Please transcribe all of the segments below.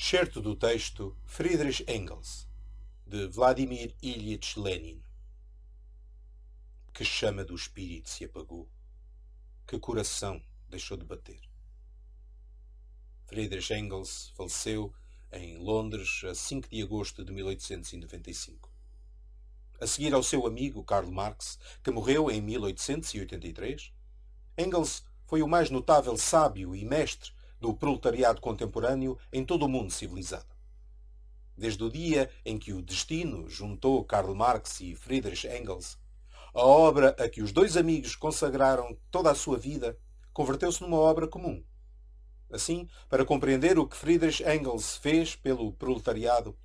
Excerto do texto Friedrich Engels, de Vladimir Ilyich Lenin. Que chama do espírito se apagou, que coração deixou de bater. Friedrich Engels faleceu em Londres a 5 de agosto de 1895. A seguir ao seu amigo Karl Marx, que morreu em 1883, Engels foi o mais notável sábio e mestre do proletariado contemporâneo em todo o mundo civilizado. Desde o dia em que o destino juntou Karl Marx e Friedrich Engels, a obra a que os dois amigos consagraram toda a sua vida converteu-se numa obra comum. Assim, para compreender o que Friedrich Engels fez pelo proletariado,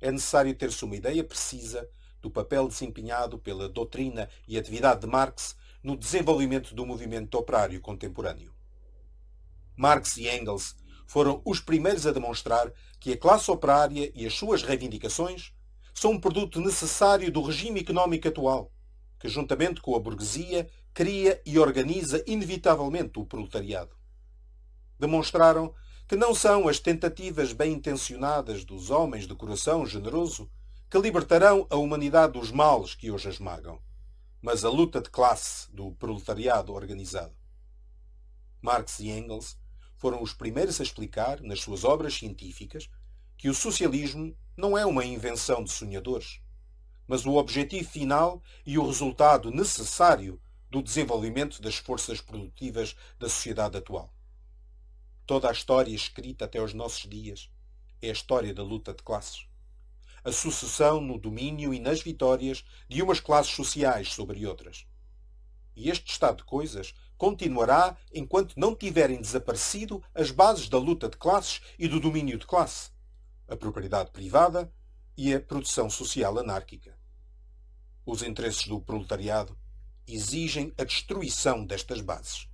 é necessário ter-se uma ideia precisa do papel desempenhado pela doutrina e atividade de Marx no desenvolvimento do movimento operário contemporâneo. Marx e Engels foram os primeiros a demonstrar que a classe operária e as suas reivindicações são um produto necessário do regime económico atual, que, juntamente com a burguesia, cria e organiza inevitavelmente o proletariado. Demonstraram que não são as tentativas bem-intencionadas dos homens de coração generoso que libertarão a humanidade dos males que hoje a esmagam, mas a luta de classe do proletariado organizado. Marx e Engels foram os primeiros a explicar, nas suas obras científicas, que o socialismo não é uma invenção de sonhadores, mas o objetivo final e o resultado necessário do desenvolvimento das forças produtivas da sociedade atual. Toda a história escrita até aos nossos dias é a história da luta de classes. A sucessão no domínio e nas vitórias de umas classes sociais sobre outras. E este estado de coisas continuará enquanto não tiverem desaparecido as bases da luta de classes e do domínio de classe, a propriedade privada e a produção social anárquica. Os interesses do proletariado exigem a destruição destas bases,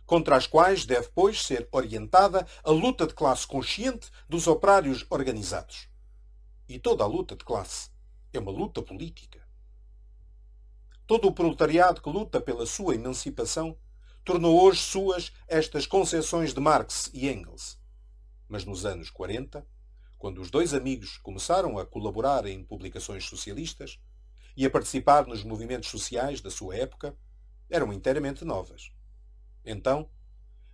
contra as quais deve, pois, ser orientada a luta de classe consciente dos operários organizados. E toda a luta de classe é uma luta política. Todo o proletariado que luta pela sua emancipação tornou hoje suas estas concepções de Marx e Engels. Mas nos anos 40, quando os dois amigos começaram a colaborar em publicações socialistas e a participar nos movimentos sociais da sua época, eram inteiramente novas. Então,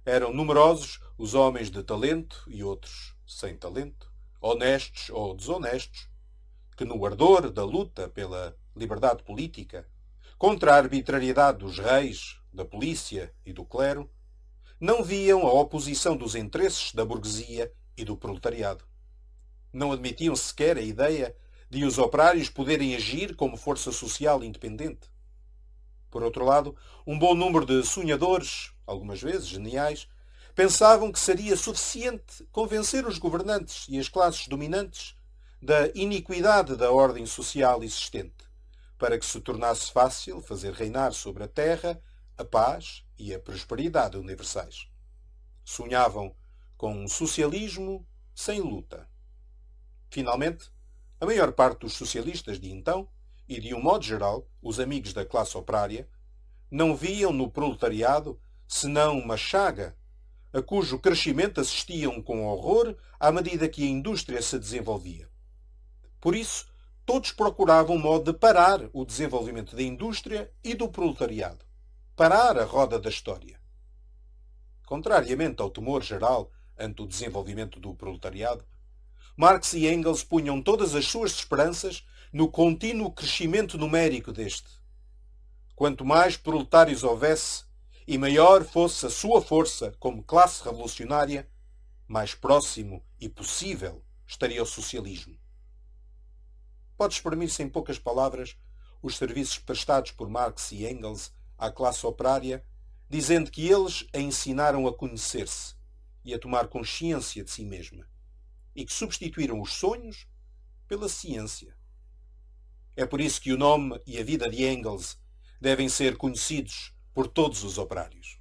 eram numerosos os homens de talento e outros sem talento, honestos ou desonestos, que no ardor da luta pela liberdade política, contra a arbitrariedade dos reis, da polícia e do clero, não viam a oposição dos interesses da burguesia e do proletariado. Não admitiam sequer a ideia de os operários poderem agir como força social independente. Por outro lado, um bom número de sonhadores, algumas vezes geniais, pensavam que seria suficiente convencer os governantes e as classes dominantes da iniquidade da ordem social existente, para que se tornasse fácil fazer reinar sobre a terra a paz e a prosperidade universais. Sonhavam com um socialismo sem luta. Finalmente, a maior parte dos socialistas de então, e de um modo geral, os amigos da classe operária, não viam no proletariado senão uma chaga, a cujo crescimento assistiam com horror à medida que a indústria se desenvolvia. Por isso, todos procuravam um modo de parar o desenvolvimento da indústria e do proletariado. Parar a roda da história. Contrariamente ao temor geral ante o desenvolvimento do proletariado, Marx e Engels punham todas as suas esperanças no contínuo crescimento numérico deste. Quanto mais proletários houvesse e maior fosse a sua força como classe revolucionária, mais próximo e possível estaria o socialismo. Pode exprimir-se em poucas palavras os serviços prestados por Marx e Engels à classe operária, dizendo que eles a ensinaram a conhecer-se e a tomar consciência de si mesma, e que substituíram os sonhos pela ciência. É por isso que o nome e a vida de Engels devem ser conhecidos por todos os operários.